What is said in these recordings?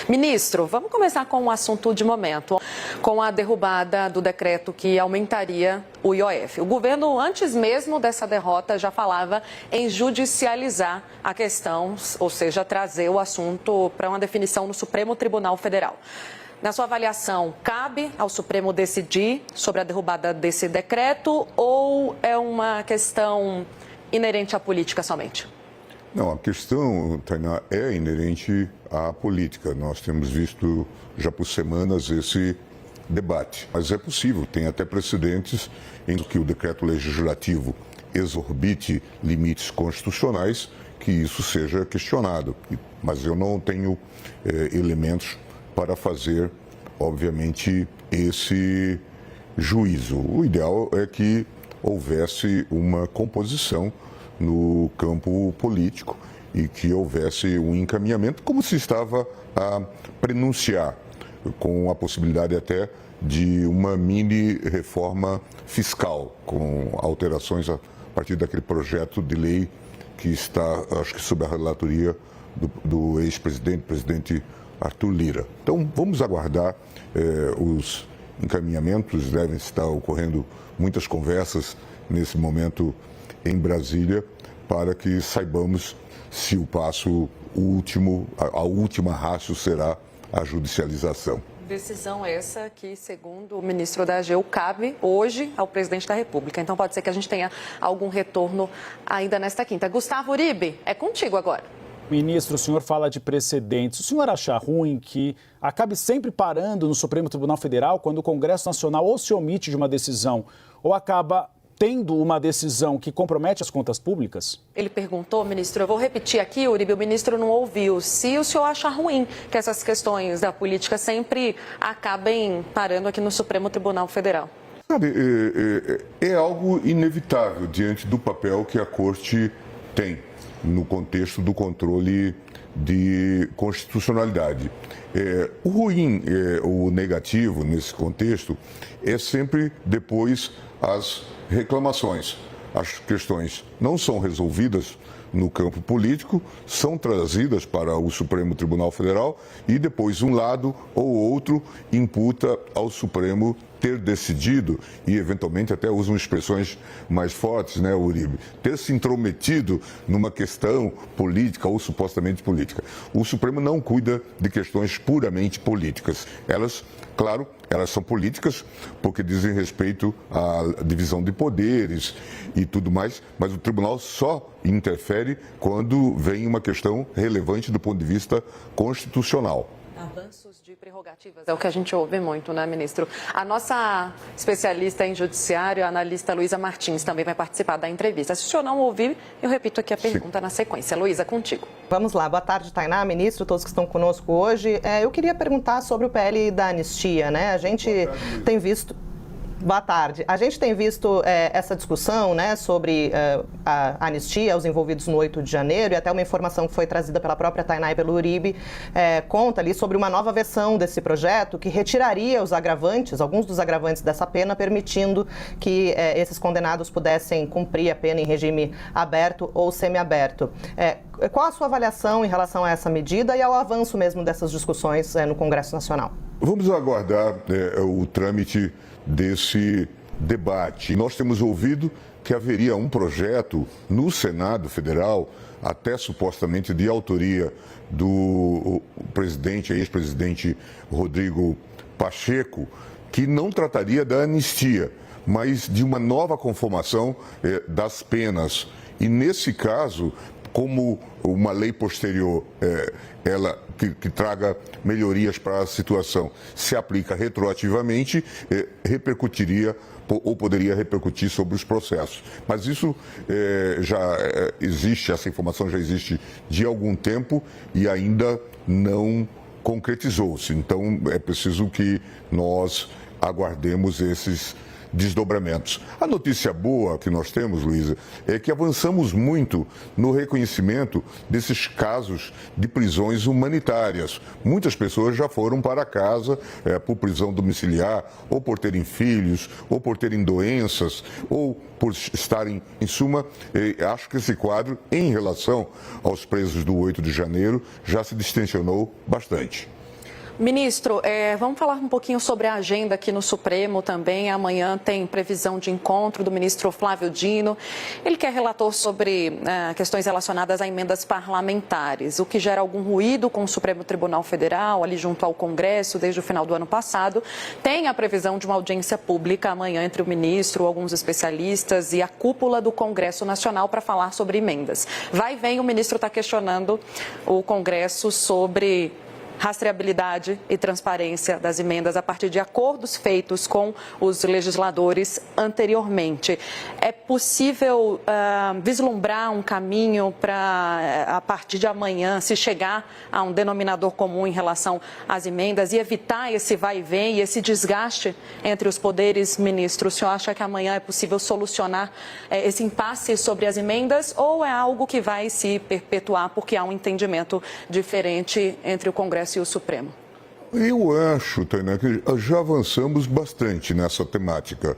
Ministro, vamos começar com um assunto de momento, com a derrubada do decreto que aumentaria o IOF. O governo, antes mesmo dessa derrota, já falava em judicializar a questão, ou seja, trazer o assunto para uma definição no Supremo Tribunal Federal. Na sua avaliação, cabe ao Supremo decidir sobre a derrubada desse decreto ou é uma questão inerente à política somente? Não, a questão, Tainá, é inerente à política. Nós temos visto já por semanas esse debate. Mas é possível, tem até precedentes em que o decreto legislativo exorbite limites constitucionais, que isso seja questionado. Mas eu não tenho elementos para fazer, obviamente, esse juízo. O ideal é que houvesse uma composição no campo político e que houvesse um encaminhamento, como se estava a prenunciar, com a possibilidade até de uma mini reforma fiscal, com alterações a partir daquele projeto de lei que está, acho que, sob a relatoria do presidente Arthur Lira. Então, vamos aguardar os encaminhamentos, devem estar ocorrendo muitas conversas nesse momento em Brasília, para que saibamos se o passo último, a última ratio será a judicialização. Decisão essa que, segundo o ministro da AGU, cabe hoje ao presidente da República. Então pode ser que a gente tenha algum retorno ainda nesta quinta. Gustavo Uribe, é contigo agora. Ministro, o senhor fala de precedentes. O senhor acha ruim que acabe sempre parando no Supremo Tribunal Federal quando o Congresso Nacional ou se omite de uma decisão ou acaba tendo uma decisão que compromete as contas públicas? Ele perguntou, ministro, eu vou repetir aqui, Uribe, o ministro não ouviu, se o senhor acha ruim que essas questões da política sempre acabem parando aqui no Supremo Tribunal Federal. Sabe, é algo inevitável diante do papel que a Corte tem no contexto do controle de constitucionalidade. O ruim, o negativo nesse contexto é sempre depois as reclamações. As questões não são resolvidas no campo político, são trazidas para o Supremo Tribunal Federal e depois um lado ou outro imputa ao Supremo ter decidido, e eventualmente até usam expressões mais fortes, né, Uribe, ter se intrometido numa questão política ou supostamente política. O Supremo não cuida de questões puramente políticas. Elas, claro, elas são políticas porque dizem respeito à divisão de poderes e tudo mais, mas o tribunal só interfere quando vem uma questão relevante do ponto de vista constitucional. Avanços de prerrogativas, é o que a gente ouve muito, né, ministro? A nossa especialista em judiciário, a analista Luísa Martins, também vai participar da entrevista. Se o senhor não ouvir, eu repito aqui a pergunta na sequência. Luísa, contigo. Vamos lá. Boa tarde, Tainá, ministro, todos que estão conosco hoje. Eu queria perguntar sobre o PL da anistia, né? A gente tem visto... Boa tarde. A gente tem visto essa discussão, né, sobre a anistia aos envolvidos no 8 de janeiro e até uma informação que foi trazida pela própria Tainá e pelo Uribe conta ali sobre uma nova versão desse projeto que retiraria os agravantes, alguns dos agravantes dessa pena, permitindo que esses condenados pudessem cumprir a pena em regime aberto ou semiaberto. Qual a sua avaliação em relação a essa medida e ao avanço mesmo dessas discussões no Congresso Nacional? Vamos aguardar o trâmite desse debate. Nós temos ouvido que haveria um projeto no Senado Federal, até supostamente de autoria do presidente, ex-presidente Rodrigo Pacheco, que não trataria da anistia, mas de uma nova conformação das penas. E nesse caso, como uma lei posterior, ela que traga melhorias para a situação, se aplica retroativamente, repercutiria ou poderia repercutir sobre os processos. Mas isso já existe, essa informação já existe de algum tempo e ainda não concretizou-se. Então é preciso que nós aguardemos esses desdobramentos. A notícia boa que nós temos, Luísa, é que avançamos muito no reconhecimento desses casos de prisões humanitárias. Muitas pessoas já foram para casa por prisão domiciliar, ou por terem filhos, ou por terem doenças, ou por estarem, em suma, acho que esse quadro, em relação aos presos do 8 de janeiro, já se distensionou bastante. Ministro, vamos falar um pouquinho sobre a agenda aqui no Supremo também. Amanhã tem previsão de encontro do ministro Flávio Dino. Ele que é relator sobre questões relacionadas a emendas parlamentares, o que gera algum ruído com o Supremo Tribunal Federal, ali junto ao Congresso, desde o final do ano passado. Tem a previsão de uma audiência pública amanhã entre o ministro, alguns especialistas e a cúpula do Congresso Nacional para falar sobre emendas. Vai e vem, o ministro está questionando o Congresso sobre rastreabilidade e transparência das emendas a partir de acordos feitos com os legisladores anteriormente. É possível vislumbrar um caminho para, a partir de amanhã, se chegar a um denominador comum em relação às emendas e evitar esse vai e vem e esse desgaste entre os poderes, ministro? O senhor acha que amanhã é possível solucionar esse impasse sobre as emendas ou é algo que vai se perpetuar porque há um entendimento diferente entre o Congresso e o Supremo? Eu acho, Tainá, que já avançamos bastante nessa temática.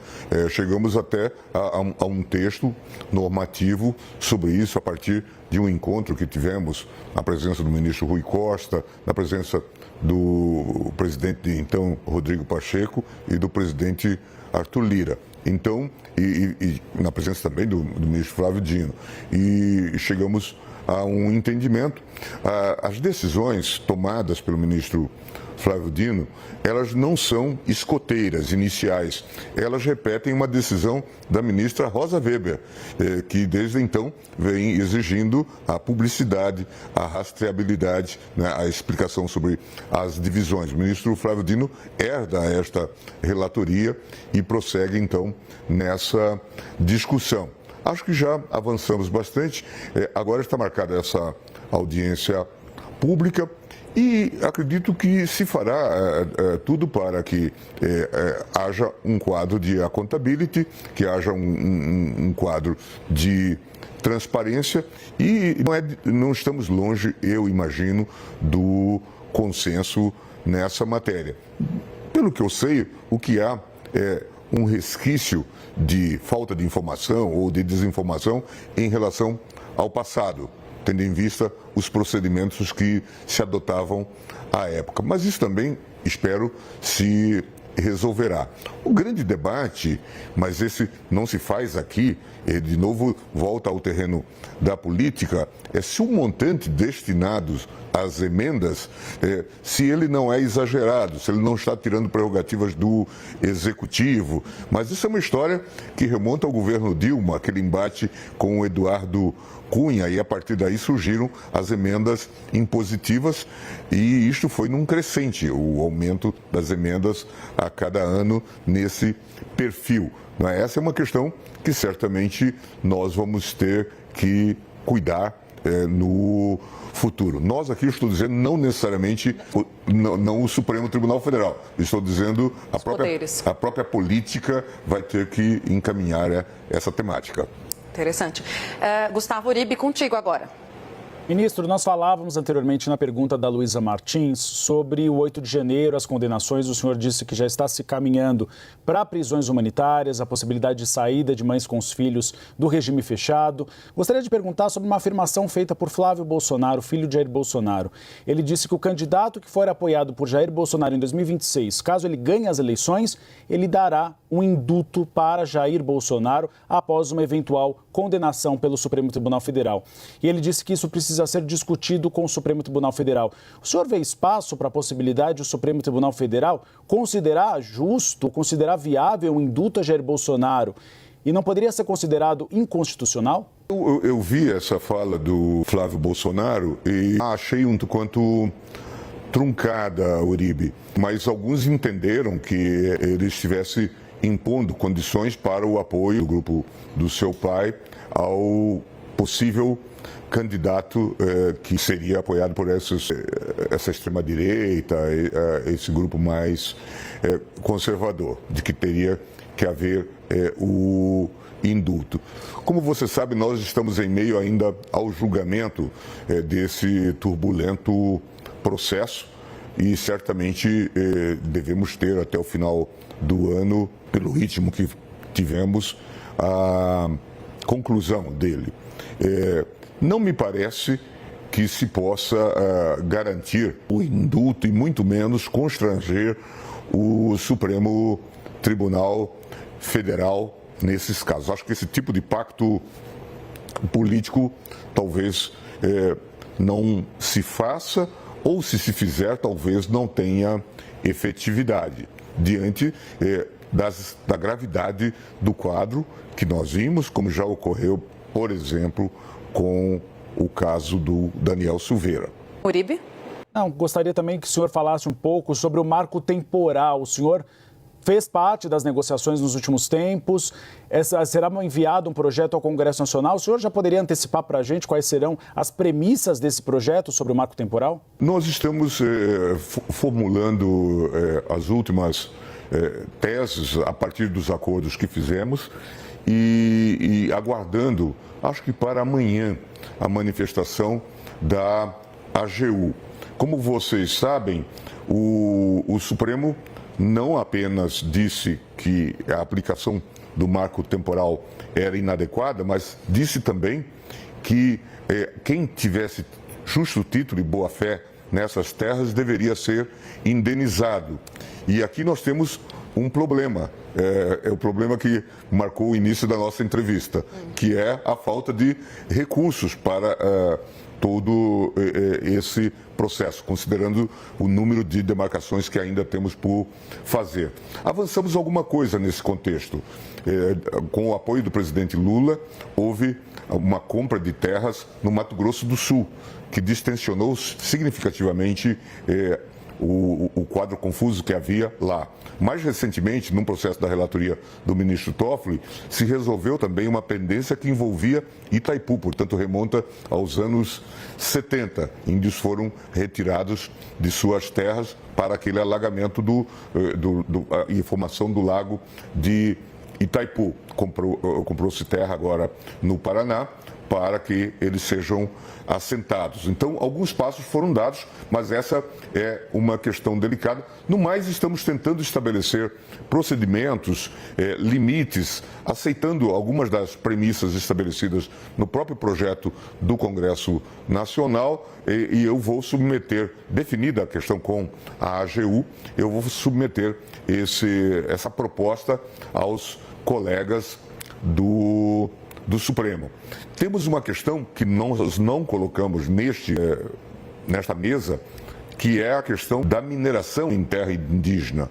Chegamos até a um texto normativo sobre isso a partir de um encontro que tivemos na presença do ministro Rui Costa, na presença do presidente de então, Rodrigo Pacheco, e do presidente Arthur Lira. Então, e na presença também do ministro Flávio Dino. E chegamos a um entendimento. As decisões tomadas pelo ministro Flávio Dino, elas não são escoteiras iniciais, elas repetem uma decisão da ministra Rosa Weber, que desde então vem exigindo a publicidade, a rastreabilidade, né, a explicação sobre as divisões. O ministro Flávio Dino herda esta relatoria e prossegue então nessa discussão. Acho que já avançamos bastante. Agora está marcada essa audiência pública e acredito que se fará tudo para que haja um quadro de accountability, que haja um quadro de transparência e não estamos longe, eu imagino, do consenso nessa matéria. Pelo que eu sei, o que há é um resquício de falta de informação ou de desinformação em relação ao passado, tendo em vista os procedimentos que se adotavam à época. Mas isso também, espero, se resolverá. O grande debate, mas esse não se faz aqui, de novo volta ao terreno da política, é se o montante destinado às emendas, se ele não é exagerado, se ele não está tirando prerrogativas do executivo. Mas isso é uma história que remonta ao governo Dilma, aquele embate com o Eduardo Cunha, e a partir daí surgiram as emendas impositivas e isto foi num crescente, o aumento das emendas a cada ano nesse perfil. Essa é uma questão que certamente nós vamos ter que cuidar no futuro. Nós aqui, estou dizendo, não necessariamente não o Supremo Tribunal Federal, estou dizendo a própria política vai ter que encaminhar essa temática. Interessante. Gustavo Uribe, contigo agora. Ministro, nós falávamos anteriormente na pergunta da Luísa Martins sobre o 8 de janeiro, as condenações. O senhor disse que já está se caminhando para prisões humanitárias, a possibilidade de saída de mães com os filhos do regime fechado. Gostaria de perguntar sobre uma afirmação feita por Flávio Bolsonaro, filho de Jair Bolsonaro. Ele disse que o candidato que for apoiado por Jair Bolsonaro em 2026, caso ele ganhe as eleições, ele dará um indulto para Jair Bolsonaro após uma eventual condenação pelo Supremo Tribunal Federal. E ele disse que isso precisa ser discutido com o Supremo Tribunal Federal. O senhor vê espaço para a possibilidade do Supremo Tribunal Federal considerar justo, considerar viável um indulto a Jair Bolsonaro e não poderia ser considerado inconstitucional? Eu vi essa fala do Flávio Bolsonaro e achei um tanto quanto truncada, Uribe, mas alguns entenderam que ele estivesse impondo condições para o apoio do grupo do seu pai ao possível candidato que seria apoiado por essa extrema-direita, esse grupo mais conservador, de que teria que haver o indulto. Como você sabe, nós estamos em meio ainda ao julgamento desse turbulento processo e certamente devemos ter até o final do ano, pelo ritmo que tivemos, a conclusão dele. Não me parece que se possa garantir o indulto e muito menos constranger o Supremo Tribunal Federal nesses casos. Acho que esse tipo de pacto político talvez não se faça, ou se fizer, talvez não tenha efetividade diante da gravidade do quadro que nós vimos, como já ocorreu, por exemplo, com o caso do Daniel Silveira. Uribe? Não, gostaria também que o senhor falasse um pouco sobre o marco temporal. O senhor fez parte das negociações nos últimos tempos. Será enviado um projeto ao Congresso Nacional? O senhor já poderia antecipar para a gente quais serão as premissas desse projeto sobre o marco temporal? Nós estamos formulando as últimas teses a partir dos acordos que fizemos e aguardando, acho que para amanhã, a manifestação da AGU. Como vocês sabem, o Supremo não apenas disse que a aplicação do marco temporal era inadequada, mas disse também que quem tivesse justo título e boa-fé nessas terras deveria ser indenizado. E aqui nós temos um problema, é o problema que marcou o início da nossa entrevista, que é a falta de recursos para todo esse processo, considerando o número de demarcações que ainda temos por fazer. Avançamos alguma coisa nesse contexto. Com o apoio do presidente Lula, houve uma compra de terras no Mato Grosso do Sul, que distensionou significativamente o quadro confuso que havia lá. Mais recentemente, num processo da relatoria do ministro Toffoli, se resolveu também uma pendência que envolvia Itaipu, portanto remonta aos anos 70. Índios foram retirados de suas terras para aquele alagamento e formação do lago de Itaipu. Comprou-se terra agora no Paraná para que eles sejam assentados. Então, alguns passos foram dados, mas essa é uma questão delicada. No mais, estamos tentando estabelecer procedimentos, limites, aceitando algumas das premissas estabelecidas no próprio projeto do Congresso Nacional, e eu vou submeter, definida a questão com a AGU, eu vou submeter essa proposta aos colegas do Supremo. Temos uma questão que nós não colocamos nesta mesa, que é a questão da mineração em terra indígena.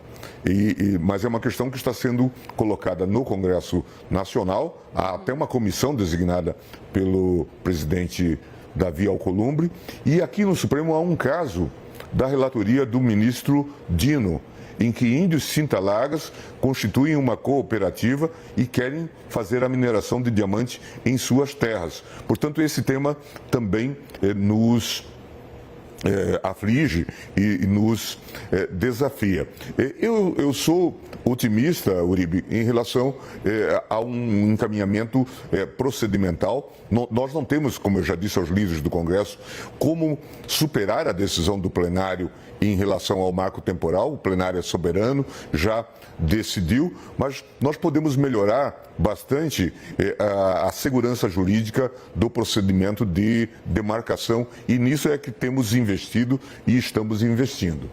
Mas é uma questão que está sendo colocada no Congresso Nacional. Há até uma comissão designada pelo presidente Davi Alcolumbre. E aqui no Supremo há um caso da relatoria do ministro Dino, em que índios Cintalagas constituem uma cooperativa e querem fazer a mineração de diamante em suas terras. Portanto, esse tema também nos aflige e nos desafia. Eu sou otimista, Uribe, em relação a um encaminhamento procedimental. Nós não temos, como eu já disse aos líderes do Congresso, como superar a decisão do plenário em relação ao marco temporal. O plenário é soberano, já decidiu, mas nós podemos melhorar bastante a segurança jurídica do procedimento de demarcação, e nisso é que temos investido e estamos investindo.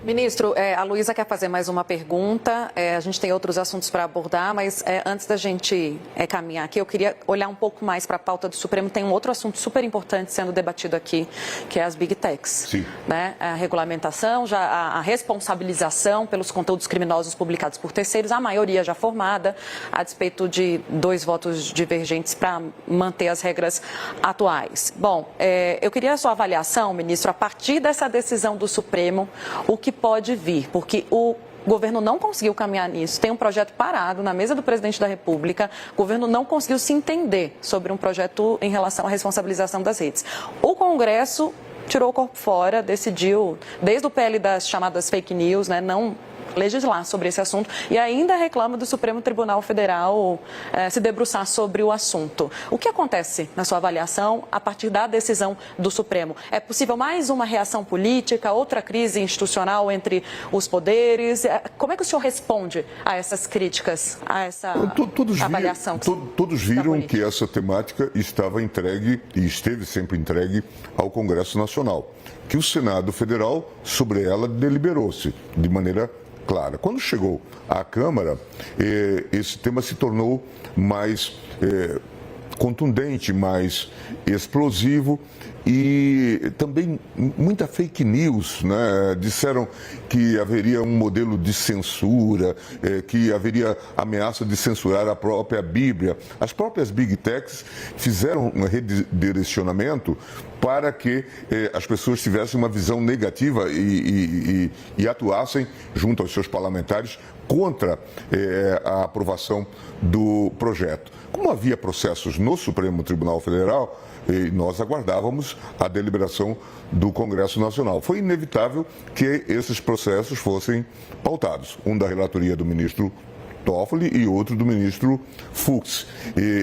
Ministro, a Luísa quer fazer mais uma pergunta. A gente tem outros assuntos para abordar, mas antes da gente caminhar aqui, eu queria olhar um pouco mais para a pauta do Supremo. Tem um outro assunto super importante sendo debatido aqui, que é as Big Techs. Sim. Né? A regulamentação, a responsabilização pelos conteúdos criminosos publicados por terceiros, a maioria já formada, a despeito de 2 votos divergentes para manter as regras atuais. Bom, eu queria a sua avaliação, ministro, a partir dessa decisão do Supremo, o que pode vir, porque o governo não conseguiu caminhar nisso, tem um projeto parado na mesa do presidente da República, o governo não conseguiu se entender sobre um projeto em relação à responsabilização das redes. O Congresso tirou o corpo fora, decidiu, desde o PL das chamadas fake news, né, não legislar sobre esse assunto e ainda reclama do Supremo Tribunal Federal se debruçar sobre o assunto. O que acontece, na sua avaliação, a partir da decisão do Supremo? É possível mais uma reação política, outra crise institucional entre os poderes? Como é que o senhor responde a essas críticas, a essa avaliação? Todos viram que essa temática estava entregue e esteve sempre entregue ao Congresso Nacional, que o Senado Federal, sobre ela, deliberou-se de maneira clara. Quando chegou à Câmara, esse tema se tornou mais contundente, mais explosivo e também muita fake news, né? Disseram que haveria um modelo de censura, que haveria ameaça de censurar a própria Bíblia. As próprias Big Techs fizeram um redirecionamento para que as pessoas tivessem uma visão negativa e atuassem junto aos seus parlamentares contra a aprovação do projeto. Como havia processos no Supremo Tribunal Federal, nós aguardávamos a deliberação do Congresso Nacional. Foi inevitável que esses processos fossem pautados, um da relatoria do ministro Toffoli e outro do ministro Fux,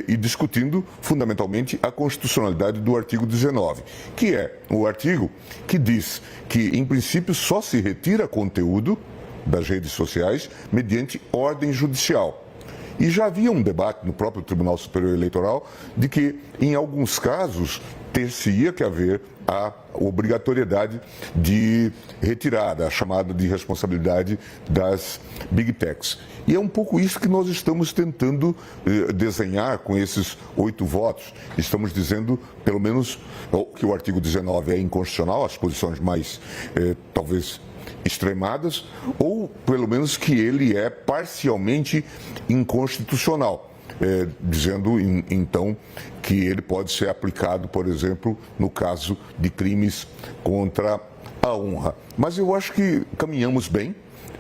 e discutindo fundamentalmente a constitucionalidade do artigo 19, que é o artigo que diz que, em princípio, só se retira conteúdo das redes sociais mediante ordem judicial. E já havia um debate no próprio Tribunal Superior Eleitoral de que, em alguns casos, ter-se-ia que haver a obrigatoriedade de retirada, a chamada de responsabilidade das Big Techs. E é um pouco isso que nós estamos tentando desenhar com esses 8 votos. Estamos dizendo, pelo menos, que o artigo 19 é inconstitucional, as posições mais, talvez, extremadas, ou pelo menos que ele é parcialmente inconstitucional, dizendo então que ele pode ser aplicado, por exemplo, no caso de crimes contra a honra. Mas eu acho que caminhamos bem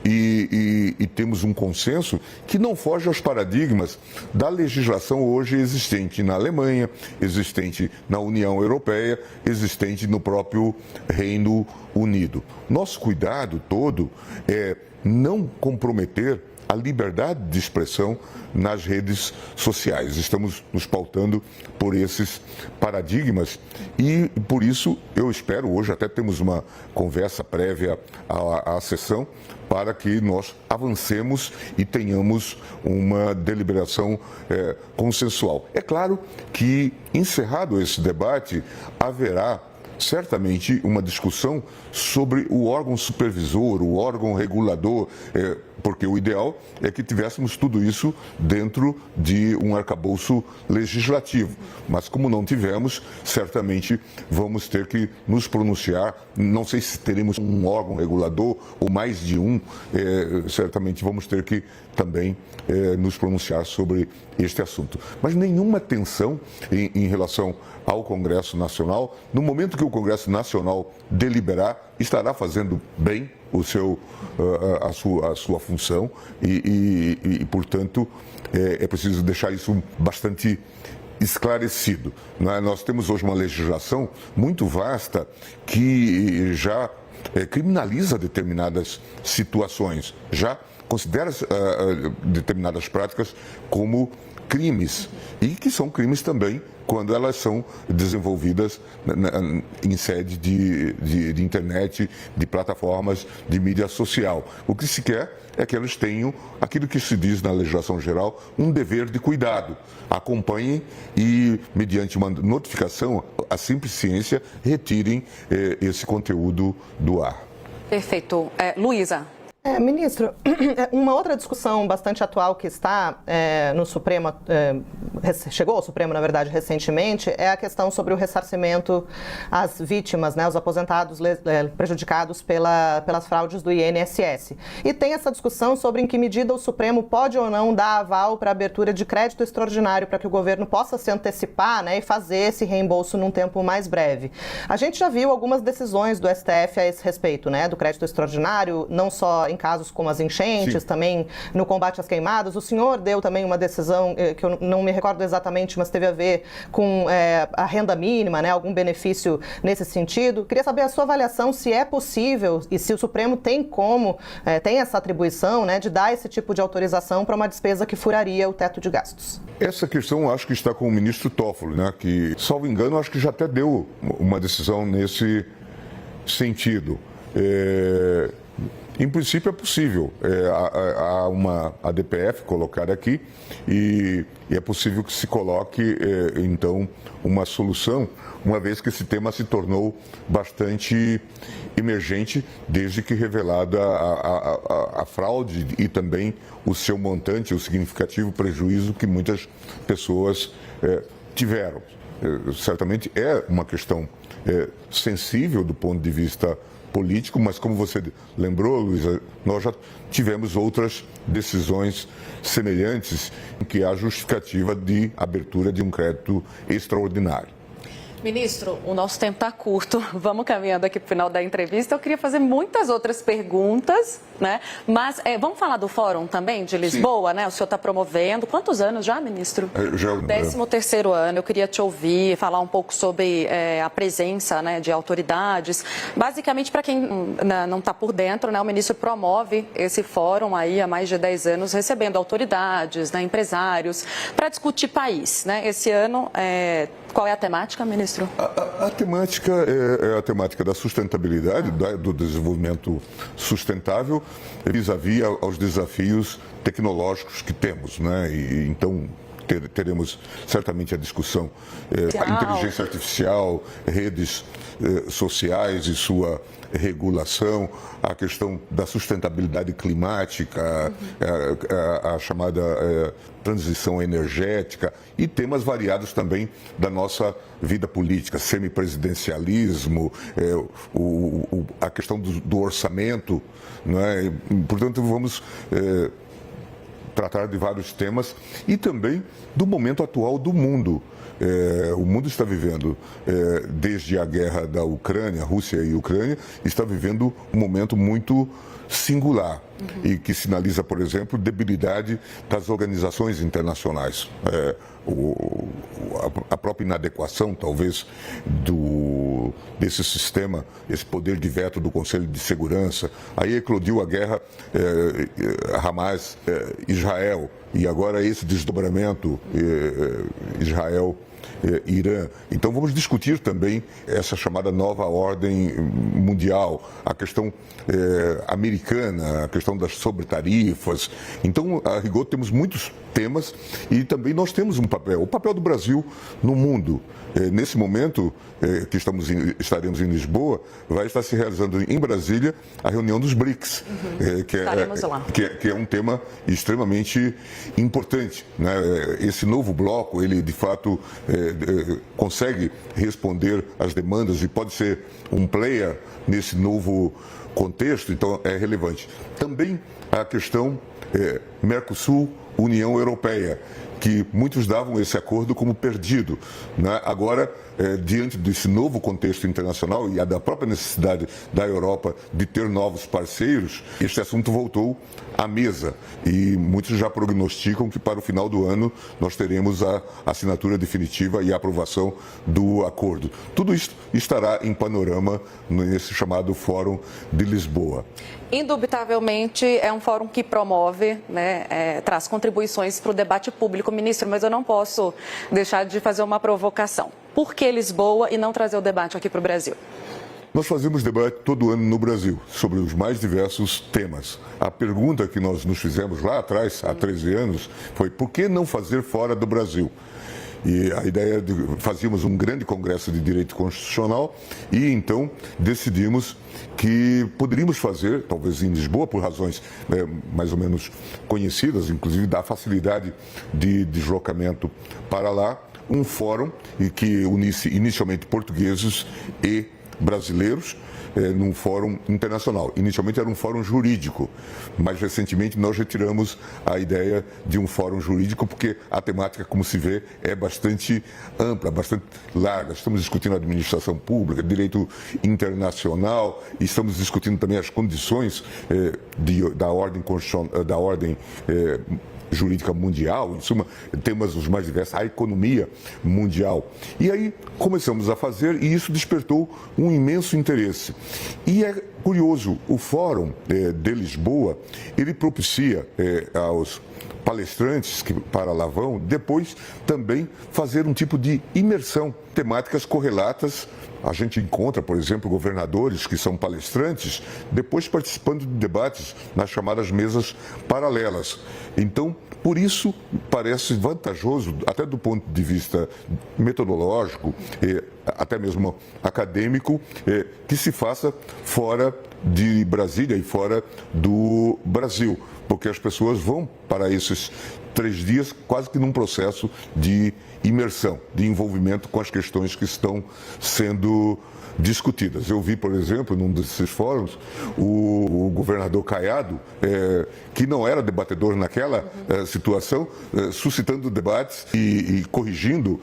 e temos um consenso que não foge aos paradigmas da legislação hoje existente na Alemanha, existente na União Europeia, existente no próprio Reino Unido. Nosso cuidado todo é não comprometer a liberdade de expressão nas redes sociais. Estamos nos pautando por esses paradigmas e, por isso, eu espero, hoje até temos uma conversa prévia à sessão, para que nós avancemos e tenhamos uma deliberação consensual. É claro que, encerrado esse debate, haverá certamente uma discussão sobre o órgão supervisor, o órgão regulador, porque o ideal é que tivéssemos tudo isso dentro de um arcabouço legislativo. Mas como não tivemos, certamente vamos ter que nos pronunciar, não sei se teremos um órgão regulador ou mais de um, certamente vamos ter que também nos pronunciar sobre este assunto. Mas nenhuma tensão em relação ao Congresso Nacional. No momento que o Congresso Nacional deliberar, estará fazendo bem a sua função e portanto, é preciso deixar isso bastante esclarecido. Nós temos hoje uma legislação muito vasta que já criminaliza determinadas situações, já considera determinadas práticas como crimes, e que são crimes também quando elas são desenvolvidas em sede de internet, de plataformas de mídia social. O que se quer é que elas tenham aquilo que se diz na legislação geral, um dever de cuidado. Acompanhem e, mediante uma notificação, a simples ciência, retirem esse conteúdo do ar. Perfeito. Luísa. Ministro, uma outra discussão bastante atual que está no Supremo, chegou ao Supremo, na verdade, recentemente, é a questão sobre o ressarcimento às vítimas, né, os aposentados prejudicados pelas fraudes do INSS. E tem essa discussão sobre em que medida o Supremo pode ou não dar aval para a abertura de crédito extraordinário para que o governo possa se antecipar, né, e fazer esse reembolso num tempo mais breve. A gente já viu algumas decisões do STF a esse respeito, né, do crédito extraordinário, não só em casos como as enchentes, Sim. também no combate às queimadas. O senhor deu também uma decisão que eu não me recordo recordo exatamente, mas teve a ver com a renda mínima, né, algum benefício nesse sentido. Queria saber a sua avaliação se é possível e se o Supremo tem tem essa atribuição, né, de dar esse tipo de autorização para uma despesa que furaria o teto de gastos. Essa questão acho que está com o ministro Toffoli, né, que, salvo engano, acho que já até deu uma decisão nesse sentido. Em princípio é possível, há uma ADPF colocada aqui e é possível que se coloque, então, uma solução, uma vez que esse tema se tornou bastante emergente desde que revelada a fraude e também o seu montante, o significativo prejuízo que muitas pessoas tiveram. Certamente é uma questão sensível do ponto de vista político, mas como você lembrou, Luísa, nós já tivemos outras decisões semelhantes em que há justificativa de abertura de um crédito extraordinário. Ministro, o nosso tempo está curto, vamos caminhando aqui para o final da entrevista. Eu queria fazer muitas outras perguntas, né? Mas vamos falar do Fórum também de Lisboa, Sim. né? O senhor está promovendo. Quantos anos já, ministro? Já. 13º ano. Eu queria te ouvir, falar um pouco sobre a presença, né, de autoridades. Basicamente, para quem não está por dentro, né, o ministro promove esse fórum aí há mais de 10 anos, recebendo autoridades, né, empresários, para discutir país, né? Esse ano, qual é a temática, ministro? A temática é a temática da sustentabilidade, do desenvolvimento sustentável, vis-à-vis aos desafios tecnológicos que temos, né? E então teremos certamente a discussão a inteligência artificial, redes sociais e sua regulação, a questão da sustentabilidade climática, a chamada transição energética e temas variados também da nossa vida política, semipresidencialismo, a questão do orçamento, não é? Portanto, vamos tratar de vários temas e também do momento atual do mundo. O mundo está vivendo, desde a guerra da Ucrânia, Rússia e Ucrânia, está vivendo um momento muito singular e que sinaliza, por exemplo, debilidade das organizações internacionais. A própria inadequação, talvez, desse sistema, esse poder de veto do Conselho de Segurança. Aí eclodiu a guerra Hamas-Israel e agora esse desdobramento Israel-Irã. Então vamos discutir também essa chamada nova ordem mundial, a questão americana, a questão das sobretarifas. Então, a rigor, temos muitos temas e também nós temos um papel, o papel do Brasil no mundo. Nesse momento que estaremos em Lisboa, vai estar se realizando em Brasília a reunião dos BRICS, que é um tema extremamente importante, né? Esse novo bloco, ele de fato consegue responder às demandas e pode ser um player nesse novo contexto, então é relevante. Também a questão Mercosul, União Europeia, que muitos davam esse acordo como perdido, né? Agora, diante desse novo contexto internacional e da própria necessidade da Europa de ter novos parceiros, este assunto voltou à mesa e muitos já prognosticam que para o final do ano nós teremos a assinatura definitiva e a aprovação do acordo. Tudo isso estará em panorama nesse chamado Fórum de Lisboa. Indubitavelmente é um fórum que promove, né, traz contribuições para o debate público, ministro, mas eu não posso deixar de fazer uma provocação. Por que Lisboa e não trazer o debate aqui para o Brasil? Nós fazemos debate todo ano no Brasil sobre os mais diversos temas. A pergunta que nós nos fizemos lá atrás, há 13 anos, foi por que não fazer fora do Brasil? E a ideia de fazíamos um grande congresso de direito constitucional e então decidimos que poderíamos fazer, talvez em Lisboa, por razões mais ou menos conhecidas, inclusive da facilidade de deslocamento para lá, um fórum e que unisse inicialmente portugueses e brasileiros num fórum internacional. Inicialmente era um fórum jurídico, mas recentemente nós retiramos a ideia de um fórum jurídico porque a temática, como se vê, é bastante ampla, bastante larga. Estamos discutindo administração pública, direito internacional, e estamos discutindo também as condições da ordem jurídica mundial, em suma, temas os mais diversos, a economia mundial. E aí começamos a fazer e isso despertou um imenso interesse. E é curioso, o Fórum de Lisboa, ele propicia aos palestrantes que para lá vão, depois também fazer um tipo de imersão, temáticas correlatas. A gente encontra, por exemplo, governadores que são palestrantes, depois participando de debates nas chamadas mesas paralelas. Então, por isso, parece vantajoso, até do ponto de vista metodológico, até mesmo acadêmico, que se faça fora de Brasília e fora do Brasil, porque as pessoas vão para esses 3 dias quase que num processo de imersão, de envolvimento com as questões que estão sendo discutidas. Eu vi, por exemplo, num desses fóruns, o governador Caiado, que não era debatedor naquela situação, suscitando debates e corrigindo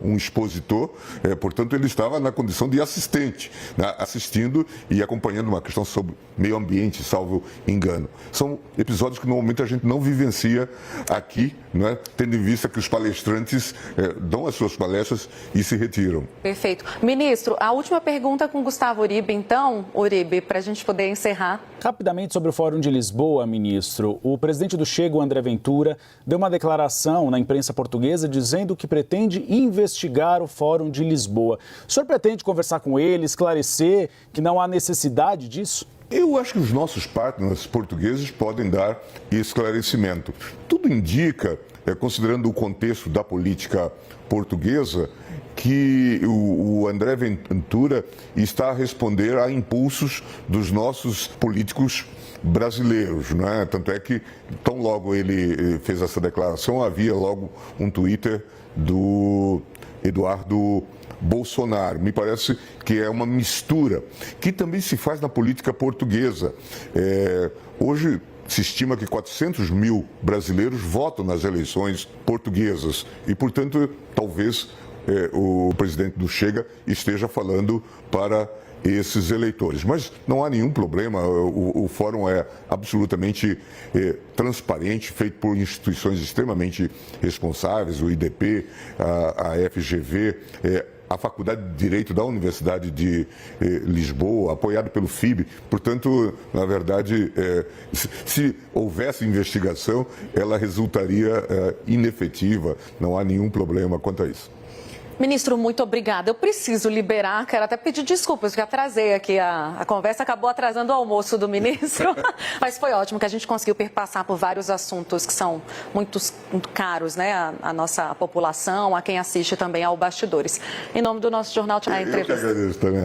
um expositor, portanto ele estava na condição de assistente, né, assistindo e acompanhando uma questão sobre meio ambiente, salvo engano. São episódios que normalmente a gente não vivencia aqui, né, tendo em vista que os palestrantes dão as suas palestras e se retiram. Perfeito. Ministro, a última pergunta com Gustavo Uribe, então, Uribe, para a gente poder encerrar. Rapidamente sobre o Fórum de Lisboa, ministro. O presidente do Chega, o André Ventura, deu uma declaração na imprensa portuguesa dizendo que pretende investigar o Fórum de Lisboa. O senhor pretende conversar com ele, esclarecer que não há necessidade disso? Eu acho que os nossos partners portugueses podem dar esclarecimento. Tudo indica, considerando o contexto da política portuguesa, que o André Ventura está a responder a impulsos dos nossos políticos brasileiros, né? Tanto é que, tão logo ele fez essa declaração, havia logo um Twitter do Eduardo Bolsonaro. Me parece que é uma mistura que também se faz na política portuguesa. Hoje se estima que 400 mil brasileiros votam nas eleições portuguesas e, portanto, talvez o presidente do Chega esteja falando para esses eleitores. Mas não há nenhum problema, o fórum é absolutamente transparente, feito por instituições extremamente responsáveis, o IDP, a FGV, a Faculdade de Direito da Universidade de Lisboa, apoiado pelo FIB. Portanto, na verdade, se houvesse investigação, ela resultaria inefetiva, não há nenhum problema quanto a isso. Ministro, muito obrigada. Eu preciso liberar, quero até pedir desculpas, porque atrasei aqui a conversa, acabou atrasando o almoço do ministro, mas foi ótimo que a gente conseguiu perpassar por vários assuntos que são muito caros, né, à nossa população, a quem assiste também ao Bastidores. Em nome do nosso jornal, a entrevista. Eu que agradeço também.